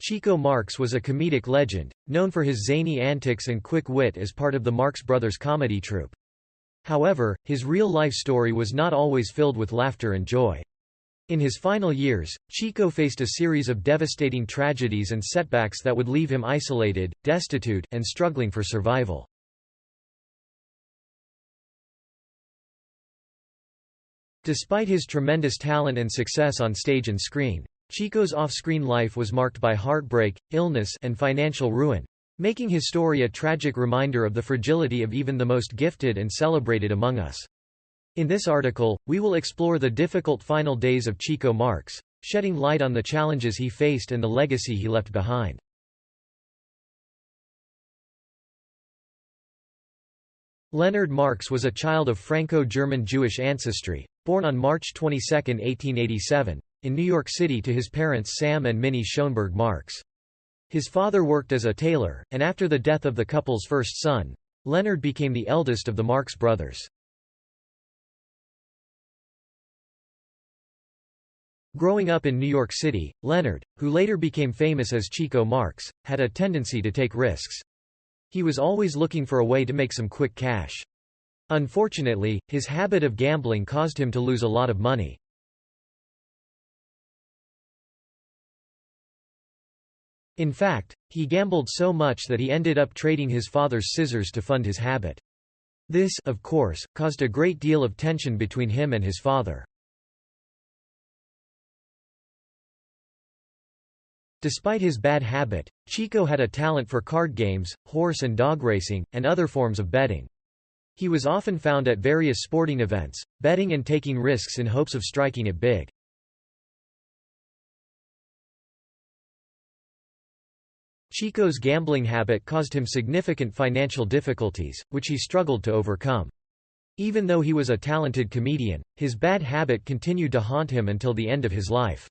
Chico Marx was a comedic legend, known for his zany antics and quick wit as part of the Marx Brothers comedy troupe. However, his real-life story was not always filled with laughter and joy. In his final years, Chico faced a series of devastating tragedies and setbacks that would leave him isolated, destitute, and struggling for survival. Despite his tremendous talent and success on stage and screen, Chico's off-screen life was marked by heartbreak, illness, and financial ruin, making his story a tragic reminder of the fragility of even the most gifted and celebrated among us. In this article, we will explore the difficult final days of Chico Marx, shedding light on the challenges he faced and the legacy he left behind. Leonard Marx was a child of Franco-German Jewish ancestry, born on March 22, 1887, in New York City to his parents Sam and Minnie Schoenberg Marx. His father worked as a tailor, and after the death of the couple's first son, Leonard became the eldest of the Marx brothers. Growing up in New York City, Leonard, who later became famous as Chico Marx, had a tendency to take risks. He was always looking for a way to make some quick cash. Unfortunately, his habit of gambling caused him to lose a lot of money. In fact, he gambled so much that he ended up trading his father's scissors to fund his habit. This, of course, caused a great deal of tension between him and his father. Despite his bad habit, Chico had a talent for card games, horse and dog racing, and other forms of betting. He was often found at various sporting events, betting and taking risks in hopes of striking it big. Chico's gambling habit caused him significant financial difficulties, which he struggled to overcome. Even though he was a talented comedian, his bad habit continued to haunt him until the end of his life.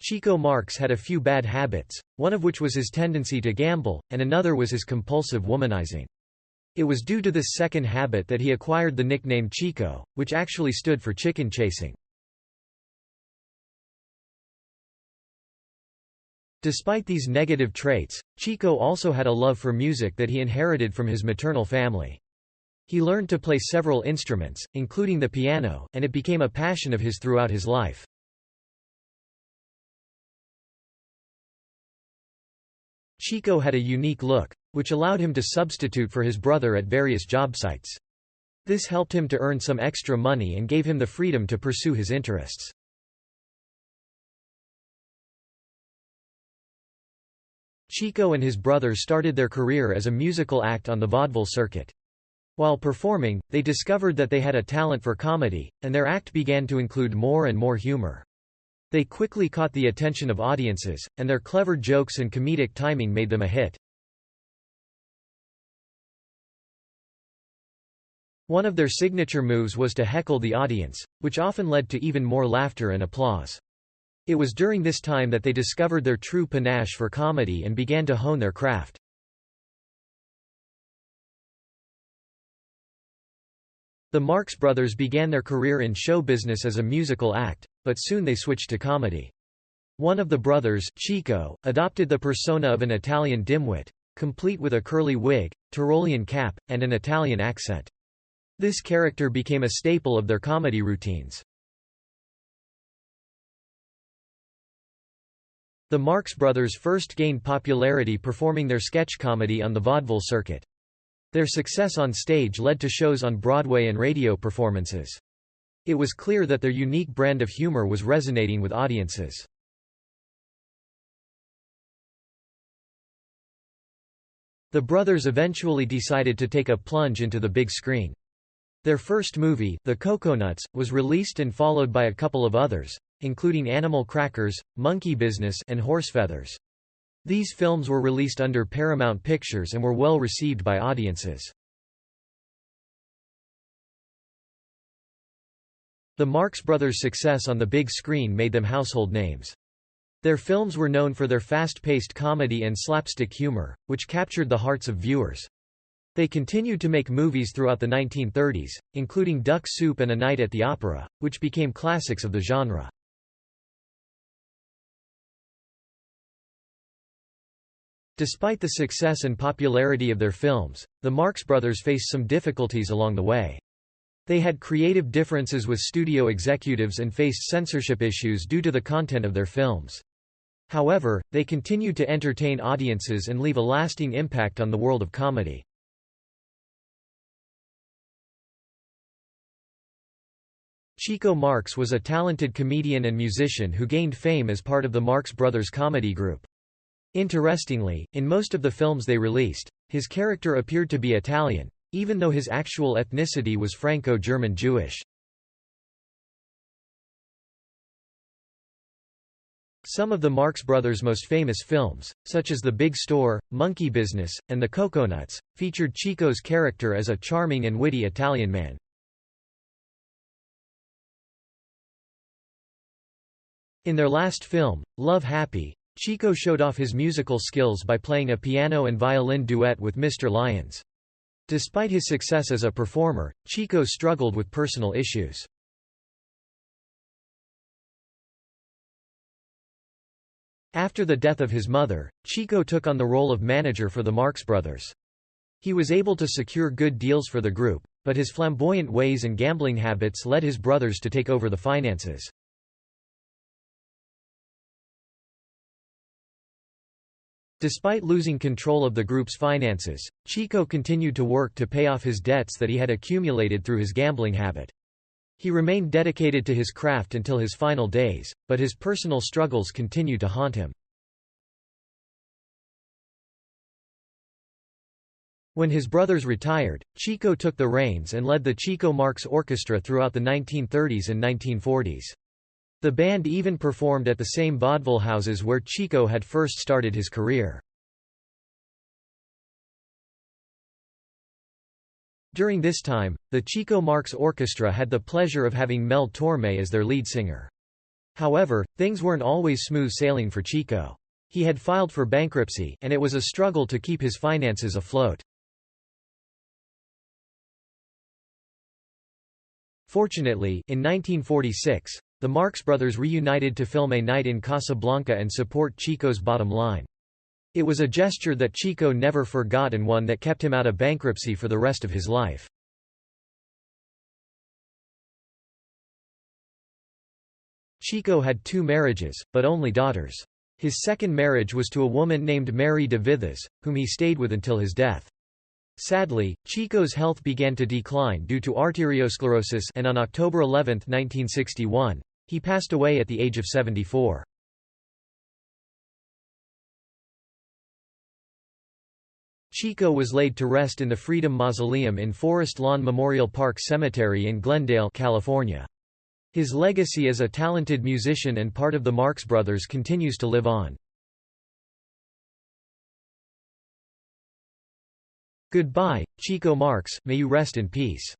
Chico Marx had a few bad habits, one of which was his tendency to gamble, and another was his compulsive womanizing. It was due to this second habit that he acquired the nickname Chico, which actually stood for chicken chasing. Despite these negative traits, Chico also had a love for music that he inherited from his maternal family. He learned to play several instruments, including the piano, and it became a passion of his throughout his life. Chico had a unique look, which allowed him to substitute for his brother at various job sites. This helped him to earn some extra money and gave him the freedom to pursue his interests. Chico and his brother started their career as a musical act on the vaudeville circuit. While performing, they discovered that they had a talent for comedy, and their act began to include more and more humor. They quickly caught the attention of audiences, and their clever jokes and comedic timing made them a hit. One of their signature moves was to heckle the audience, which often led to even more laughter and applause. It was during this time that they discovered their true panache for comedy and began to hone their craft. The Marx Brothers began their career in show business as a musical act, but soon they switched to comedy. One of the brothers, Chico, adopted the persona of an Italian dimwit, complete with a curly wig, Tyrolean cap, and an Italian accent. This character became a staple of their comedy routines. The Marx Brothers first gained popularity performing their sketch comedy on the vaudeville circuit. Their success on stage led to shows on Broadway and radio performances. It was clear that their unique brand of humor was resonating with audiences. The brothers eventually decided to take a plunge into the big screen. Their first movie, The Coconuts, was released and followed by a couple of others, including Animal Crackers, Monkey Business, and Horsefeathers. These films were released under Paramount Pictures and were well received by audiences. The Marx Brothers' success on the big screen made them household names. Their films were known for their fast-paced comedy and slapstick humor, which captured the hearts of viewers. They continued to make movies throughout the 1930s, including Duck Soup and A Night at the Opera, which became classics of the genre. Despite the success and popularity of their films, the Marx Brothers faced some difficulties along the way. They had creative differences with studio executives and faced censorship issues due to the content of their films. However, they continued to entertain audiences and leave a lasting impact on the world of comedy. Chico Marx was a talented comedian and musician who gained fame as part of the Marx Brothers comedy group. Interestingly, in most of the films they released, his character appeared to be Italian, even though his actual ethnicity was Franco-German Jewish. Some of the Marx Brothers' most famous films, such as The Big Store, Monkey Business, and The Coconuts, featured Chico's character as a charming and witty Italian man. In their last film, Love Happy, Chico showed off his musical skills by playing a piano and violin duet with Mr. Lyons. Despite his success as a performer, Chico struggled with personal issues. After the death of his mother, Chico took on the role of manager for the Marx Brothers. He was able to secure good deals for the group, but his flamboyant ways and gambling habits led his brothers to take over the finances. Despite losing control of the group's finances, Chico continued to work to pay off his debts that he had accumulated through his gambling habit. He remained dedicated to his craft until his final days, but his personal struggles continued to haunt him. When his brothers retired, Chico took the reins and led the Chico Marx Orchestra throughout the 1930s and 1940s. The band even performed at the same vaudeville houses where Chico had first started his career. During this time, the Chico Marx Orchestra had the pleasure of having Mel Torme as their lead singer. However, things weren't always smooth sailing for Chico. He had filed for bankruptcy, and it was a struggle to keep his finances afloat. Fortunately, in 1946, the Marx Brothers reunited to film A Night in Casablanca and support Chico's bottom line. It was a gesture that Chico never forgot and one that kept him out of bankruptcy for the rest of his life. Chico had 2 marriages, but only daughters. His second marriage was to a woman named Mary de Vithas, whom he stayed with until his death. Sadly, Chico's health began to decline due to arteriosclerosis, and on October 11, 1961, he passed away at the age of 74. Chico was laid to rest in the Freedom Mausoleum in Forest Lawn Memorial Park Cemetery in Glendale, California. His legacy as a talented musician and part of the Marx Brothers continues to live on. Goodbye, Chico Marx, may you rest in peace.